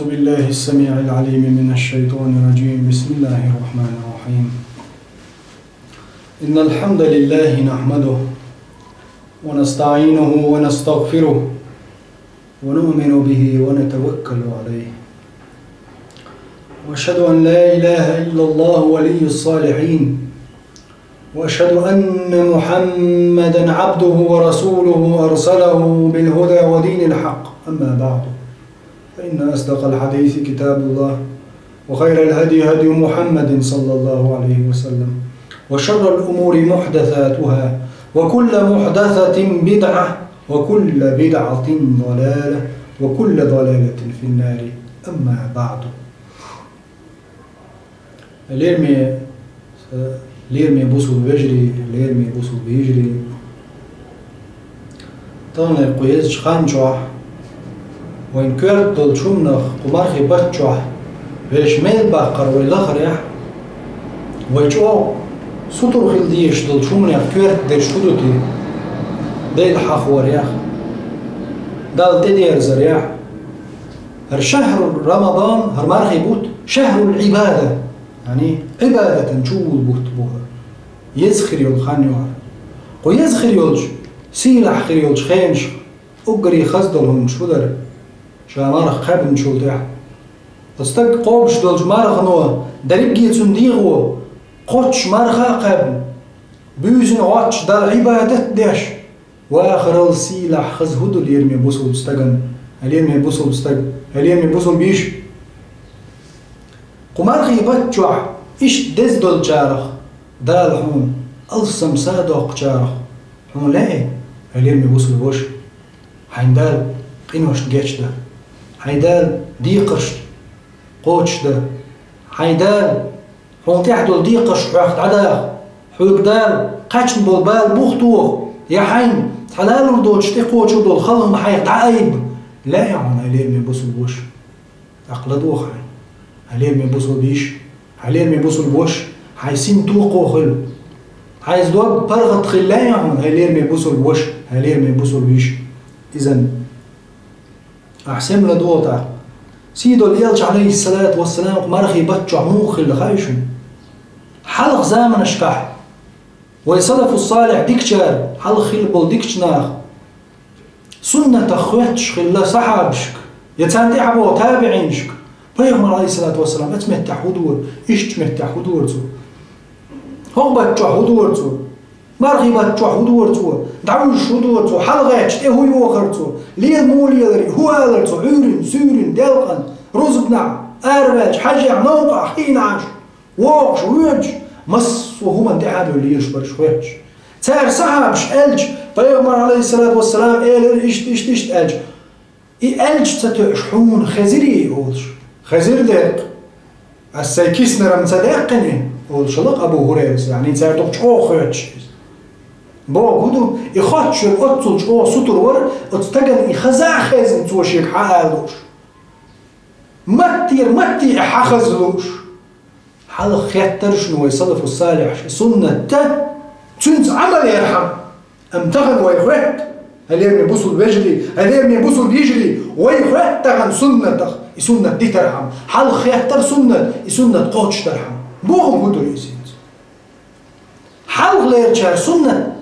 أعوذ بالله السميع العليم من الشيطان الرجيم. بسم الله الرحمن الرحيم. إن الحمد لله نحمده ونستعينه ونستغفره ونؤمن به ونتوكل عليه، وأشهد أن لا إله إلا الله ولي الصالحين، وأشهد أن محمدًا عبده ورسوله أرسله بالهدى ودين الحق. أما بعد، فإن أصدق الحديث كتاب الله، وخير الهدي هدي محمد صلى الله عليه وسلم، وشر الأمور محدثاتها، وكل محدثة بدعة، وكل بدعة ضلالة، وكل ضلالة في النار. أما بعد. ليرمي بوصل بجري، ليرمي بوصل بيجري. طبعا القياس شخانجوح وإن كرت دول شمنخ قمارخي باتجوح ويش ميل باقر ويلاخر يح ويجو سطر خلديش دول شمنخ كرت دير شدوتي ديل حخور يح دال تدير زر يح. هر شهر رمضان هر مارخي بوت شهر العبادة، يعني عبادة نشول بوت بوها يزخر يول خان يوار قو يزخر يولش سيلح خير يولش خينش أقري خزدلهم شودر شامارخ خابن شودح استق قوبش دولش مارخ نوه دريب جيتون ديغو قوتش مارخا قابن بيوزن واتش دال عبادة داش واخر السيلح خزهدو اللي يرمي بوصل بستقن اللي يرمي بوصل بستقن اللي يرمي بوصل بيش قمارخي باتجوح إيش دز دول جارخ دال حون ألسم صادق جارخ حون لاي اللي يرمي بوصل بوش حيندال قينوش تجيش ده حيدال ديقش قوتش ده حيدال حون تحدل ديقش حوخت عداخ حوك دال قاتشن بولبال بوختوخ يا حين حلال دوتش تقوتش دول خلهم حيق عايب لا يعني اللي يرمي بوصل بوش أقلدوخ هليرمي بوصل بيش هليرمي بوصل بوش حيسين توقو خل حيز دوب برغت خلايهم هليرمي بوصل بوش هليرمي بوصل بيش. إذن أحسن لدوطا سيدو الإيلش عليه الصلاة والسلام مرخي بتشع موخل خايشن حلق زامن اشكح ويصدف الصالح ديكشار حلق خلبول ديكشناخ سنة أخواتش خلا صحابشك يتساندي حبو تابعينشك بيغمر عليه الصلاة والسلام اتمتع حضور إيش تمتع حضور تو هو بتشع حضور تو مرغي بتشع حضور تو دعوش حضور تو حلقاتش هو يوخر تو ليه المولي يدري هو هذا تو عورن سورن دلقن رزقنا أرباج حاجة نوقع حين عاش واقش ويج مس وهو من دعابه اللي يشبر شويش تار صحابش ألج بيغمر عليه الصلاة والسلام إيش ألج ألج تتشحون خزري يقولش خزير دق السيكيس نرم صدقني والشلق أبو هريرة يعني تساعدك شو خيرش بو كودو يخاتش الأطل شو سطر ور أتستجن يخزع خازن توشيك حالوش متي حخزلوش حال خيتر شنو يصدف الصالح سنة تنس عمل يرحم امتغن ويخوت هل يرمي بوصل بيجري هل يرمي بوصل بيجري ويخوت تغن سنة سنة دي ترحم حال خيتر سنة قوتش ترحم بوهم هدو يسيد حال غير سنة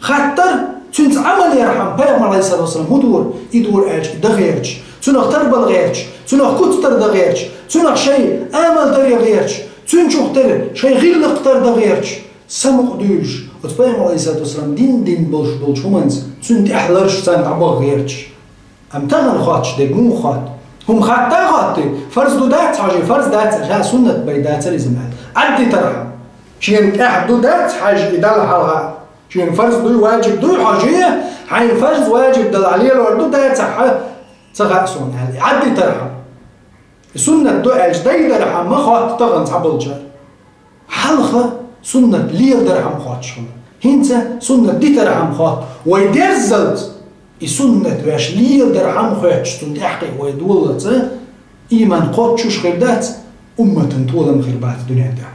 خاطر تنس عمل يرحم بيغمر عليه الصلاة والسلام هدور يدور ايش ده غيرش تنخ تربل غيرش تنخ كتر ده غيرش تنخ شيء امل ده غيرش تنشوخ تر شيء غير لقطر ده غيرش سمق دوش وتبيغمر عليه الصلاة والسلام دين بولش همانز تنت احلرش سنت عبا غيرش امتغن خاتش ده مو خات هم خاتي فرض دو دات حاجة فرض دات ها سنة بيدات لازم عدي ترحم شين احد دو دات حاجة يدل حالها شين فرض دو واجب دو حاجة حين فرض واجب دل عليه لو دو دات صح صغا سنة عدي ترحم سنة دو اجدي درحم ما خات تغن صعب الجار حلقة سنة ليه درحم خاتش هنسا سنة دي ترحم خات ويدرزلت سنة باش ليه درحم خاتش تنتحقي ويدولت إيمان قاتشوش خيردات أمة تولم خيربات الدنيا ده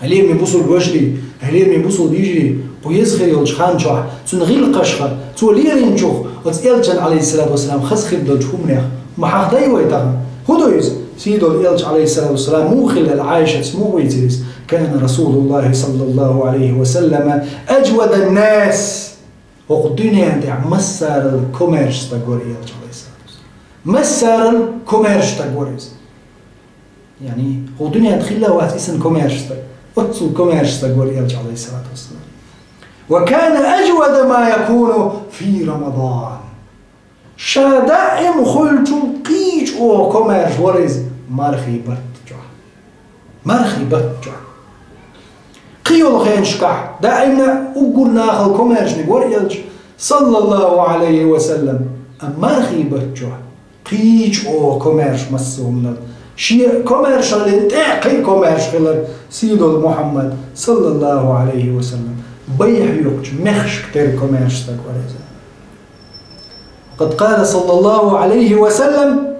هلير من بوصل بوجري هلير من بوصل بيجري ويزخر يلش خانشوح تنغيل قشخة تولير ينشوخ وتسألتن عليه الصلاة والسلام خس خير دلشهم نيخ ما حق داي ويتغن هدويز سيدو الإلج عليه الصلاة والسلام مو خلال عائشة اسمه ويتريز كان رسول الله صلى الله عليه وسلم أجود الناس وقدني عندي مسار الكوميرش تقول إلج عليه الصلاة والسلام مسار الكوميرش تقوليز يعني قدني أدخلها واسم كوميرش أتصل كوميرش تقول إلج عليه الصلاة والسلام وكان أجود ما يكون في رمضان شادائم خلتو قيج أو كوميرش ورز مرخي بتجع قيول غينشكح دائما أقولنا أخل كوميرش نقول إلج صلى الله عليه وسلم مرخي بتجع قيج أو كوميرش مسومنا شيء كوميرش اللي تحقي كوميرش خلال سيدو محمد صلى الله عليه وسلم بيح يوكش مخش كتير كوميرش تقول قد قال صلى الله عليه وسلم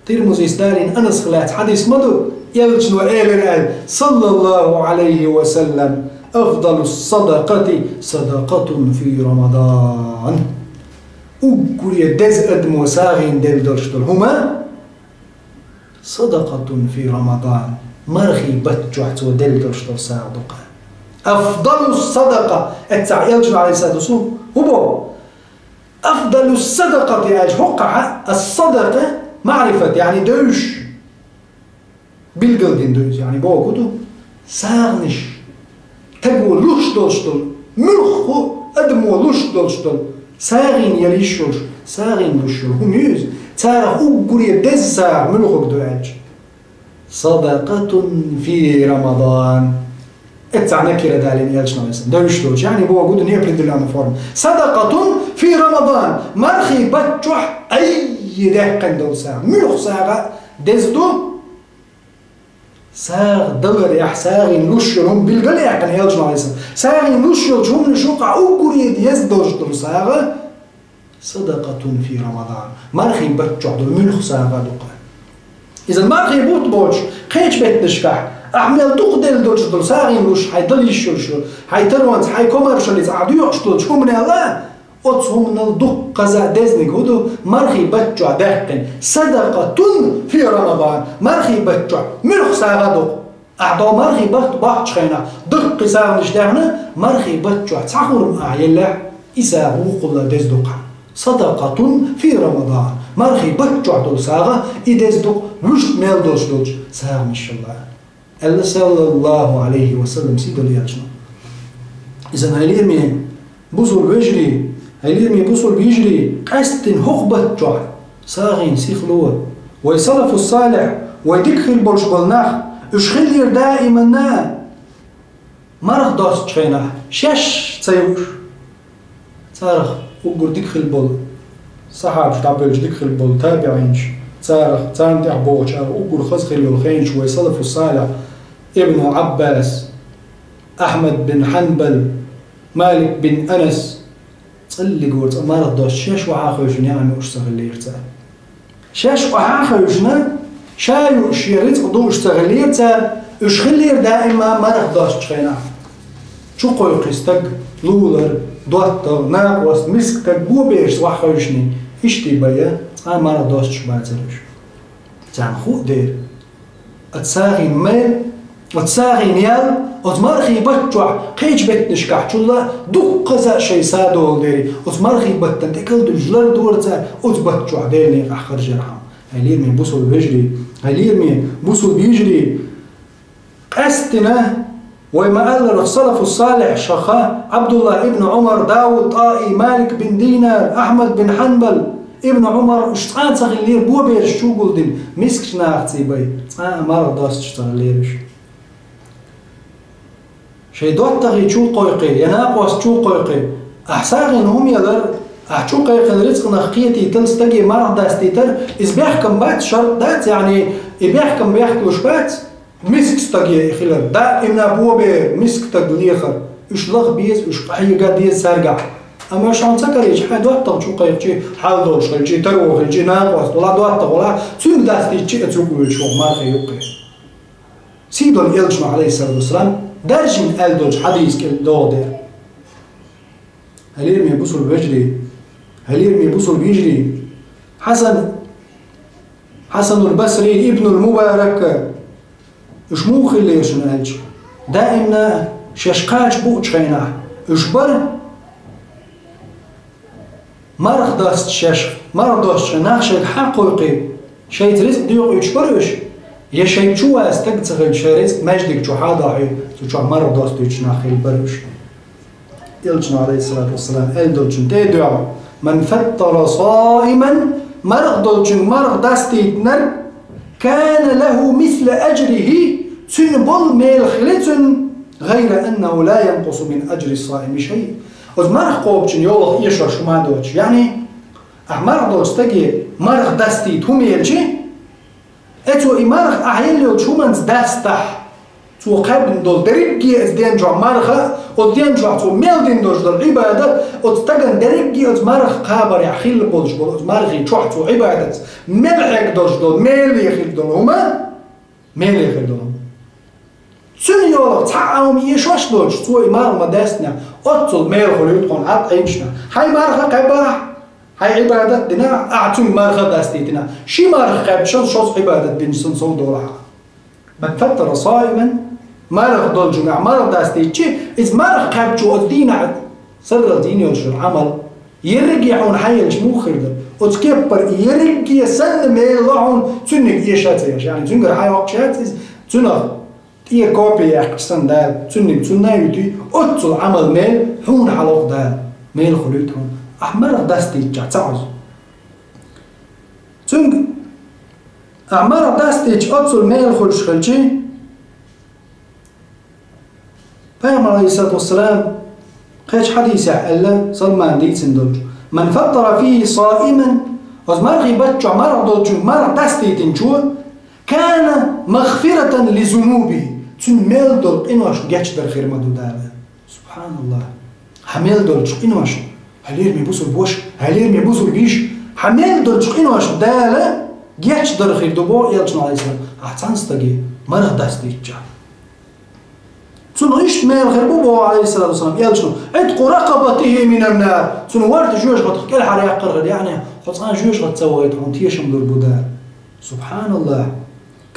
ترمز ستالين أنس خلات حديث مدو يلجن وإيلر صلى الله عليه وسلم أفضل الصدقة صدقة في رمضان أقول يدز أدم وساغين دل درشتل هما صدقة في رمضان مرخي بتجعت ودل درشتل صادقة أفضل الصدقة أتسع يلجن عليه الصلاة والسلام هو أفضل الصدقة يا حقها الصدقة معرفة يعني دوش بالقلب دوش يعني بوجوده ساغنش تقول لوش دولشتل ملخو أدمو لوش دولشتل ساغين يليشوش ساغين دوشل هم يوز تارا أقول يدزع ملخو دوش صدقة في رمضان اتعنى كده دالين يالشنا مثلا دوش دوش يعني بوجوده نيبرد لنا فورم صدقة في رمضان مرخي بتجح أي دهقن دول ساغ ملخ ساغ دزدو ساغ دلر يح ساغين نشرهم بالقل يحقن يالجنا عليه السلام ساغين نشرهم نشوقع أوكر يد يزدوش دول ساغ صدقة في رمضان مرخي بتجح دول ملخ ساغ دوقا إذا مرخي بوت بوش خيش بيت نشكح أحمل تقدل دوش دول ساغين نوش حيدل يشوشو حيتروانز حي كوميرشاليز عدو يحشتول شو من الله أتصهم نلدق قزا دزنك هدو مرخي بتجع دهقن صدقة في رمضان مرخي بتجع ملخ ساغدق أعطو مرخي بحج خينا دق ساغنش دهنا مرخي بتجع تساخر أعيلا إساغو قل دزدق صدقة في رمضان مرخي بتجع دول ساغا إدزدق وش ميل دوش دوش ساغ مش الله الله صلى الله عليه وسلم سيدو ليالجنا إذن هيليرمي بوصل بيجري هيليرمي بوصل بيجري قستن هقبة جع ساغين سيخلوه ويصلف الصالح ويدخل بولش بالناخ اشخلير دائما نا مرخ دوست تشيناه شش تسيوش صارخ وقر دخل بول صحاب شتعبلش دخل بول تابعينش صارخ تانتع بوش وقر خزخل الخينش ويصلف الصالح ابن عباس أحمد بن حنبل مالك بن أنس تصلي قولت أمارة دوش شاش وعاخوشنا يعني أشتغل اللي يرتاح شاش وعاخوشنا شايو شيرت قدو أشتغل اللي يرتاح أشخلير دائما مرخ دوش تخينا شو قوي قيستك لولر دوتر ناقوس مسكتك بو بيش وعاخوشني إشتي بيا أمارة دوش شبات زلوش تان خو دير أتساغي ميل أتساغي نيال أتمرخي بتجع قيج بيت نشكح شولا دق قزا شي سادو ديري أتمرخي بتن تكل دجلر دورتا أتبتجع ديرني أخر جرحم هلير من بوصل بيجري هلير من بوصل بيجري قستنا وما قال السلف الصالح شخا عبد الله ابن عمر داود طائي مالك بن دينار أحمد بن حنبل ابن عمر اشتغل تغلير بو بيرش شو قلدين مسكش ناختي بي مرة داست اشتغليرش شي دوت تغي شو قويقي يناقوس شو قويقي أحساغن هم يدر أحشو قويقي رزق نخقيتي تلستقي مرة داستيتر إذ بيحكم بات شرط دات يعني بيحكم بيحكوش بات مسك ستقي خلال دائما بو بير مسك تغليخر اشلغ بيز اشقحي قد يز سارقع أما شان سكريش حد وقت شو قيقتي حال دوش خلجي تروح خلجي ناقوس ولا دوت ولا سوق داستي شيء تسوق شو ما خيوقي سيدو الإلجم عليه الصلاة والسلام درجن ألدوج حديث كل دودر هل يرمي بوصل بيجري هل يرمي بوصل بيجري حسن حسن البصري ابن المبارك إيش مو خلي شنو هالش دائما ششقاج بوش خينا إجبر مرخ داست شش مرخ داست شناخ حقوقي شيء تريز ديوق إجبرش يا شيء شو استقطع الشريز مجدك شو حاضر شو مرخ داست يشناخ البرش يلجنا عليه الصلاة والسلام الدولشن تدعو من فطر صائما مرخ دولشن مرخ داستي نر كان له مثل أجره تنبل ميل خلتن غير أنه لا ينقص من أجر الصائم شيء وز مرخ قوبشن يولخ يشر شو ما دوتش يعني مرخ دوتش تجي مرخ داستي توميلشي اتو مرخ أحيل شو من داستح تو قبل دول درجي از دين جو مرخه او دين جو تو ميل دين دوش دل عبادت او تتجن درجي از مرخ قابر يخيل بولش بول از مرخي تروح تو عبادت ملحق دوش دل ميل يخيل دل هما ميل يخيل دل سن يولق تعاوم يشوش دوش تو مرخ مدستنا اتل ميل خليت قن عط عيشنا هاي مرخه قبر هاي عبادت دنا اعطي مرخه دستيتنا شي مرخ قبل شوص عبادت دين سن صو دولها من فتر صائما مرخ دول جمع مرخ داستيتشي إذ مرخ كابتشو الدين سر الدين يرجع عمل يرجعون حيلش مو خردل وتكبر يرجع سن ميلعون تنك يشاتيش يعني تنقر حي وقشات تنق تيه كوبي يحكسن دال تنك تنايتي أتصل عمل ميل حون حلق دال ميل خليتهم مرخ داستيتشا تعز تنق أعمار داستيج أتصل ميل خلش خلشي فيما عليه الصلاة والسلام خيش حديث ألا صلمان ديت سندوج من فطر فيه صائما وزمرغي بتشو عمار دولجو مار داستيتين شو كان مغفرة لذنوبه تن ميل دول إنوش جاتش در خير مدو داله سبحان الله حميل دولجو إنوش هلير ميبوسو البوش هلير ميبوسو البيش حميل دولجو إنوش داله جاتش در خير دوبو يلجنا عليه السلام أحسنستجي مرة داستيتشا تنو إيش ميل خير بوبو عليه الصلاة والسلام يلجنا عتق رقبته من النار تنو ورد جوش غد كل حريق قرغد يعني خصان جوش غد سويت هونتيشم دور بودار سبحان الله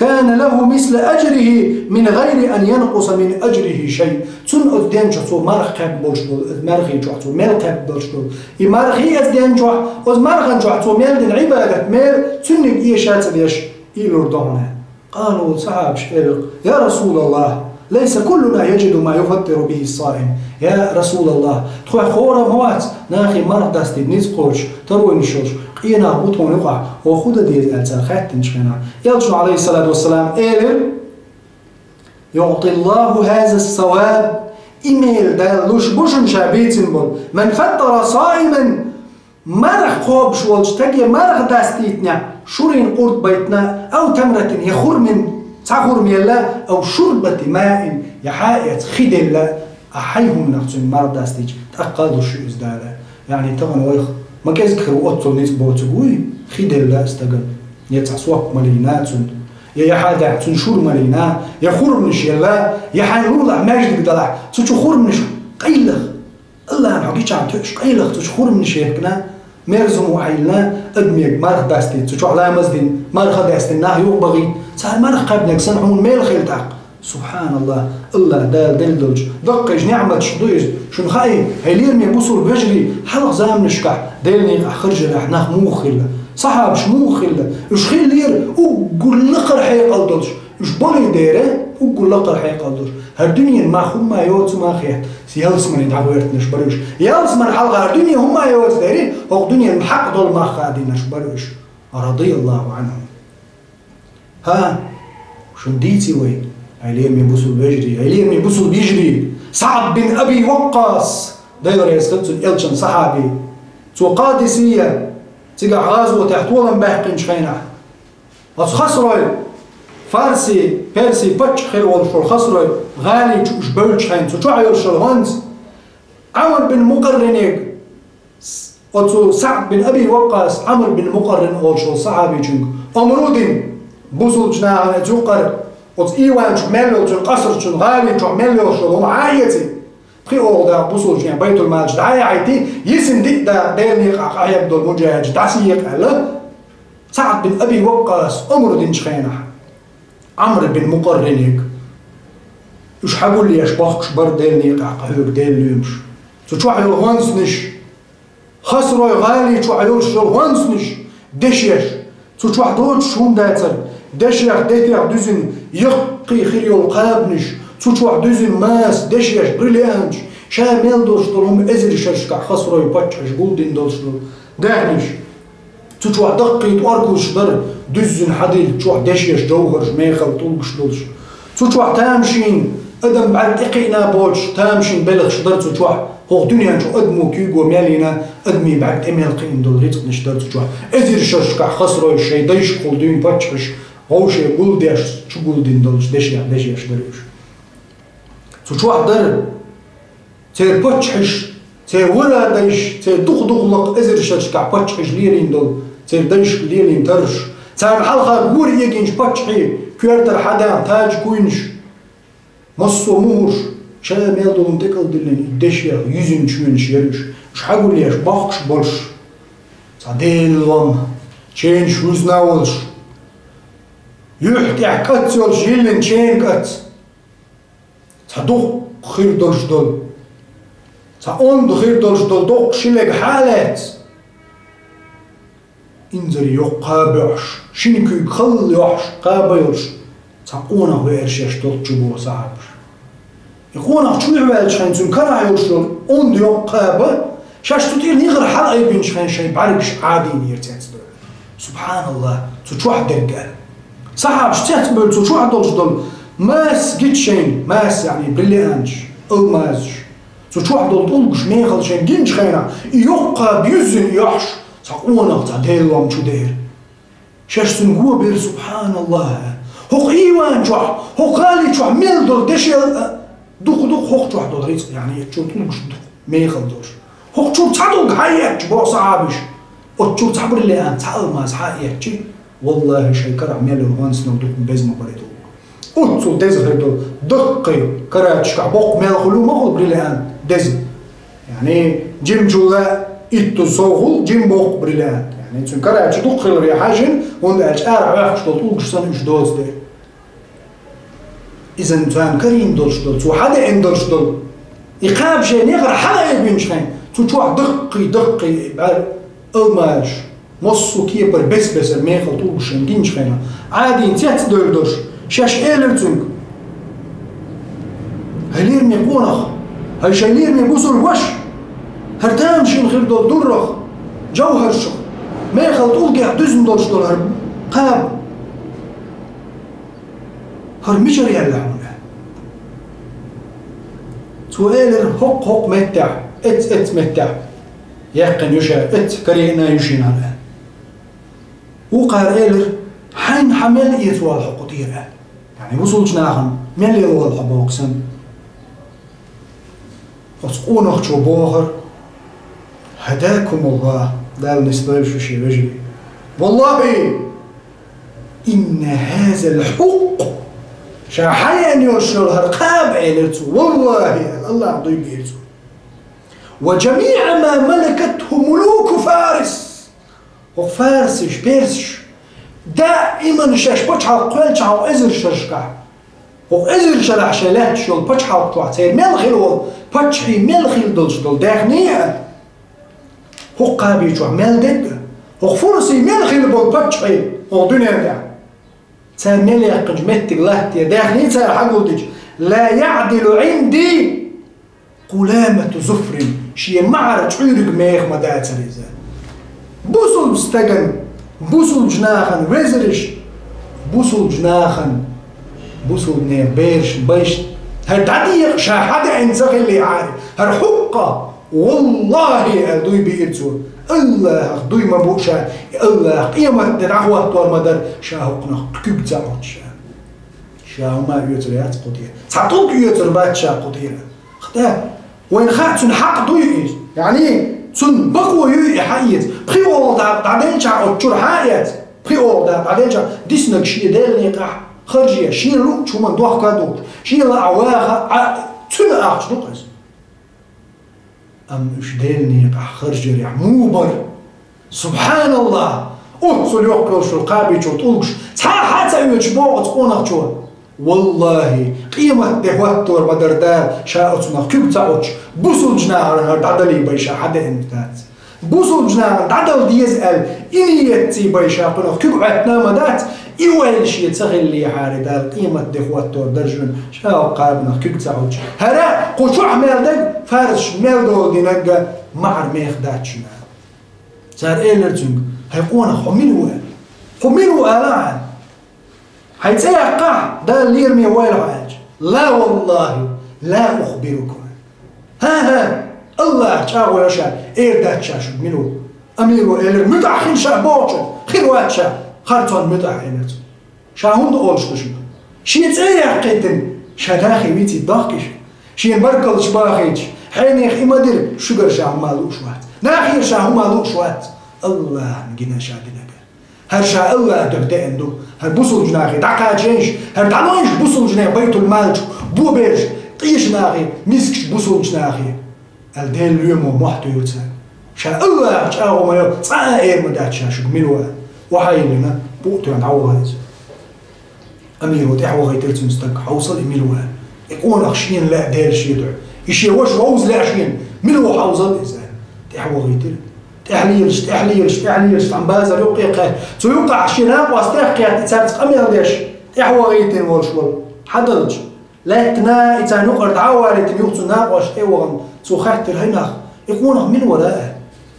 كان له مثل أجره من غير أن ينقص من أجره شيء تن أدين جاتو مرخ كاب بولشدول مرخي جاتو ميل كاب بولشدول يمرخي أدين جوا أز مرخن جاتو ميل دين عبادة ميل تن إيشات ليش إيلوردونه قالوا صعب شفيق يا رسول الله ليس كلنا يجد ما يفطر به الصائم يا رسول الله تخوي خورا موات ناخي مرخ داستي بنيز قرش تروي نشوش قينا بوتون يقع وخودا ديز ألسان خاتن نشخنا يلجو عليه الصلاة والسلام إيلر يعطي الله هذا الثواب إيميل دالوش بوشن شابيتن بول من فطر صائما مرخ خوب شوالش تاقي مرخ داستيتنا شورين قرد بيتنا أو تمرة يخور من تخور ميلا أو شربة ماء يحايت خدل أحيهم نفسهم مرخ داستيج تأقادوا شو إزدالا يعني تغن ويخ ما كيزكر وقتل نيس بوتقوي خدل لا استقل يتعصوك ملينات يا حدا تنشور ملينا يا خور من شيلا يا حنولا ماجد بدلع تشخور من شو قيلخ الله أنا حكيت عن تش قيلخ تشخور من شيكنا مرزم وعيلنا أدميك مرخ داستي تشو على مزدين مرخ داستي ناه يبغي صار مرخ قبلك سنعون ميل خيلتك سبحان الله الله دال دلدلج دقج نعمة شدويز شن خاي هيليرمي بوصل بجري حلق زام نشكع دلني خرج احنا مو خله صحاب شمو خله اش خيلير وقول لقر حي قلدلج اش بولي دايره وقول لقر حي قلدلج هالدنيا ما هما يوت ما خيات سيالس من دعوات نشبروش يالس من حلقه هالدنيا هما يوت دايرين او الدنيا الحق دول ما خادين نشبروش رضي الله عنهم ها شن ديتي وين هيليم يبوسوا بيجري هيليم يبوسوا بيجري سعد بن أبي وقاص داير يسكتوا الإلشن صحابي تو قادسية تيجا غازو تحت ولا مباحقين شخينا خسروي فارسي بيرسي بتش خير والشول خسروي غالي جبل شخين تو تعير شلهانز عمر بن مقرنيك وتو سعد بن أبي وقاص عمر بن مقرن والشول صحابي جنك أمرودين بوسوا جنا توقر وت إيوان شو ملوا شو قصر شو غالي شو ملوا شو هم عايتي بخي أوضاع بوصل يعني بيت المال جدعي عايتي يسن دي دا ديني قاعد دول مجاهد داسي يقال سعد بن أبي وقاص عمر بن شخينح عمرو بن مقرنيك وش حقول لي أشباخش بردلني قهوك ديل ليمش تشوح الهونسنش خسروا غالي تشوح الهونسنش دشيش تشوح دوت شون داتر دشيش ديتير دوزن يقي خيريو القابنش تشوح دوزن ماس دشيش بريليانش شامل دوشتلهم ازر شرشكا خسروا يباتش قولدين دوشتل دهنش تشوح دقيت أركوش در دوزن حديل تشوح دشيش جوهرش ميخل طولش دولش تشوح تامشين ادم بعد اقينا بولش تامشين بلغ شدر تشوح هو دنيا شو ادمو كيغو مالينا ادمي بعد اميل قين دول ريتق نشدر تشوح ازر شرشكا خسروا الشي ديش قولدين باتشش هوشي قولديش شو قولدين دولش دشيش دريش تشوح در تير باتشش تير ولا ديش تير دغلق ازر شرشكا باتشش ليرين دول تير ديش ليرين ترش تير حلقة قور يجينش باتشحي كويرتر حدان تاج كوينش مصو موش شامل دولم تكل دلين دشيا يزن شوينش يرش مش حقول ليش باخش بولش صديلهم تشينش وزناولش يحكي عكت يولش يلن تشين كت صدوق خير دولش دول صاون خير دولش دول دوق شيلك حالات انزل يقابعش شينكو يخل يحش قابيلش صاونا هو ارشيش دول جبو صاحبش يقونا شو يعمل شحن زين كنا يوصل اون ديو قابه شاش تطير نغر حلقه يبين شحن شي بعرقش عادي نيرتات سبحان الله تشوح دقال صاحب شتات بول تشوح دول ماس جيتشين ماس يعني بريليانش او ماس تشوح دولش ميخل شين جينش خينا يوقا بيزن يحش صاونا تعديلهم شو داير شاش سنقوا بير سبحان الله هو ايوان جوح هو قالي جوح ميل دول دشي دوق هوق جوح دول ريت يعني تشوف تلقش دوق ميخل دولش هوق تشوف تعدوق حياتش بو صعابش وتشوف تعبر اللي ان تعال ما صحاياتش والله شي كرع ميل الوانس نو دوق بزم بريتو وتشوف دزر دول دقي كراتش كعبوق ميل خلو ما خو بريلان دزم يعني جيم جولا إتو صوغل جيم بوق بريلان يعني تشوف كراتش دوق الريحاجن وند اج ارع واخش دول سن اش دوز دي إذا نتوان كريم دولش دول تو حدا إن دولش دول يقاب شيء نغر حدا يبينش خين تو تروح دقي بعد الماج مصو كيبر بس ميخل طولش نجينش خينا عادي نتيات دولش شاش إيلرتونك هلير ميقونخ هاي شايلير ميبوسر وش هرتامشين غير دول درخ جوهر شخ ميخل طول قاعد دزن دولش دول قاب هرميشر يلعونه سؤال هق متع ات متع يقن يشا ات كرينا يشين هذا وقال إيلر حين حمل يتوال حقوطيرة يعني وصلش ناخن من اللي هو الحبوكسن وسقون اختشو بوخر هداكم الله دال نستويل شو شي رجلي والله إن هذا الحق شاحيان يوشل هرقاب عيلتو والله الله يعطيه بيرتو وجميع ما ملكته ملوك فارس وفارسش بيرسش دائما شاش بچحال قلچاو ازر شرشكا وازر شرح شلات شول بچحال توعتير ملخيل بچحي ملخيل دولش دول داخنية هو قابي جو مل دد هو فرسي ملخيل بول بچحي هو دنيا دا تان مليق جمتك لهتي داخنية تان حقودج لا يعدل عندي قلامة زفر شي معرج عيرق ميخ مداتر إذا بوصل استقن بوصل جناخن وزرش بوصل جناخن بوصل نيبيرش بيش هالتعديق شاحد انسخ اللي عارف هالحقة والله دوي بيرتو الله دوي مبوشا الله قيمة دعوة طور مدر شاهقنا كيب تعود شاهو ما يوتريات قدير تعطوك يوتر شا قدير خدا وين خاتن حق دوي يعني سن بقوة يو حيات بخيو بعدين شا أتشر حيات بخيو بعدين شا ديسنك شيء دال نقاح خرجية شيء لو شو من دوخ كادوك شيء لا عواها تن أخش نقص أم إيش دال نقاح خرجية موبر سبحان الله أتصل يقول شو القابي شو تقولش صح حتى يجبوع تقولنا شو والله قيمة دهوتور بدردال شاءتنا كيف تعوش بوصل جناها تعدلي بيشا حدا انتات بوصل جناها تعدل ديزال إنيتي بيشا قلنا كيف عتنا مدات إيوال شيء تغلي حاردال قيمة دهوتور درجن شاء قابنا كيف تعوش هلا قوشو عمال دق فارش ميل دول دينجا معر ميخ داتشنا صار إيه لرتنج هيقونا خمينو آلان هيتسيقع ده اللي يرمي ويل عاج لا والله لا أخبركم ها الله شاو يشا إيه داتشا شو منو أميرو إيه متأخين شا بوشن خيروات شا خارتون متأخين شاهون أولش تشوف شيء تسيقعتن شداخي بيتي ضاقش شيء بركل شباخيش حين يخي مدير شجر شا مالو شوات ناخير شا مالو شوات الله نجينا شا دينا هرشا الله تبدأ عنده هربوصل جناخي دعكا جيش هردعلونش بوصل جناخي بيت المالج بو بيرج طيش جناخي مسكش بوصل جناخي الدين اليوم محتو يرتان شا الله شاو ما يو صائر مدات شاشك ملوا وحي لنا بوقتو عن عوهاز أميرو تحوى غيترت مستك حوصل ملوا يكون أخشين لا دير شيدع يشي وش ووز لا أخشين ملوا حوصل إزاي تحوى غيترت تحليلش عم بازر يوقع سيوقع شناق واستحقيت تسابت قمير ديش تحوى غيتين والشوال حدلج لا تنا إتان يقرد عوالي تبيوتو ناق واش ايوغن سو خاطر هنا يكون من وراءه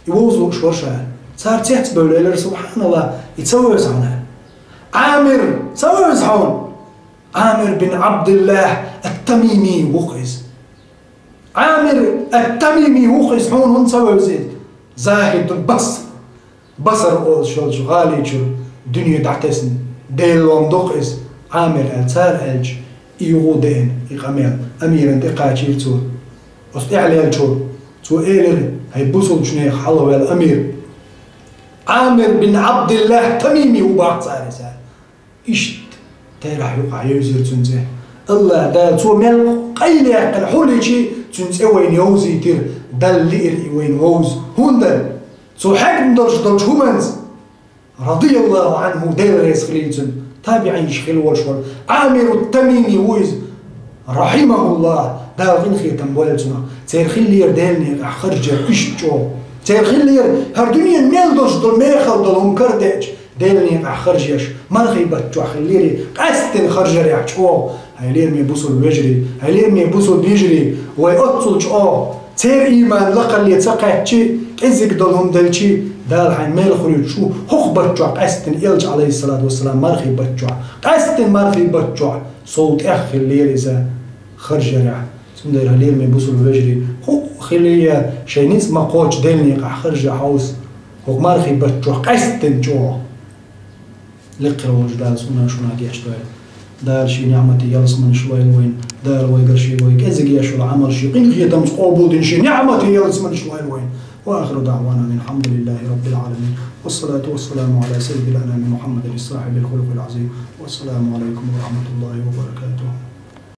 يوزو شورشا صار تحت بوليلر سبحان الله يتسوي يسعون عامر سوي يسعون عامر بن عبد الله التميمي وقز عامر التميمي وقز حون هون سوي يزيد زاهد بصر أول شغل غالي شو دنيا دعتسن ديلون دقز عامر التار الج يغودين يقامل أمير انتقا شيرتو استعلي الشو تو إيلر هاي بوصل شنيخ حلوة الأمير عامر بن عبد الله تميمي وبعض صار إيش تراح يقع يوزر تنزه الله دا تو مل قيلة الحولي شيء تنزه وين يوزي تير دل لير وين ووز هوندل سو حكم درج همنز رضي الله عنه دير ريس خليتن تابعين شخيل والشوال عامر التميمي ويز رحمه الله دا غين خيتم بولتنا تير خلير ديلني خرجة إشتو تير خلير هردنيا ميل درج دل ميخل دلهم كردج ديلني خرجيش ما خيبت جو خليري قستن خرجة يحشو هيلير مي بوصل بيجري هيلير مي بوصل بيجري ويقتل جو تير إيمان لقل يتسقع شيء كذك دلهم دلشي دال حين ميل خريج شو خخبت جو قستن إلج عليه الصلاة والسلام مرخي بتجوع قستن مرخي بتجوع صوت أخ الليل إذا خرج رع سندر هليل من بوصل بجري هو خليه شيء نسمع قوش دلني خرج حوس هو مرخي بتجوع قستن جوع لقرا وجدال سنا شو نادي أشتغل دار شي نعمتي يلص من شوي وين دار ويقر شي وين كذا يشو العمل شي قين غير تمس قبول شي نعمتي يلص من شوي وين وآخر دعوانا من الحمد لله رب العالمين والصلاة والسلام على سيد الأنام محمد الصاحب الخلق العظيم والسلام عليكم ورحمة الله وبركاته.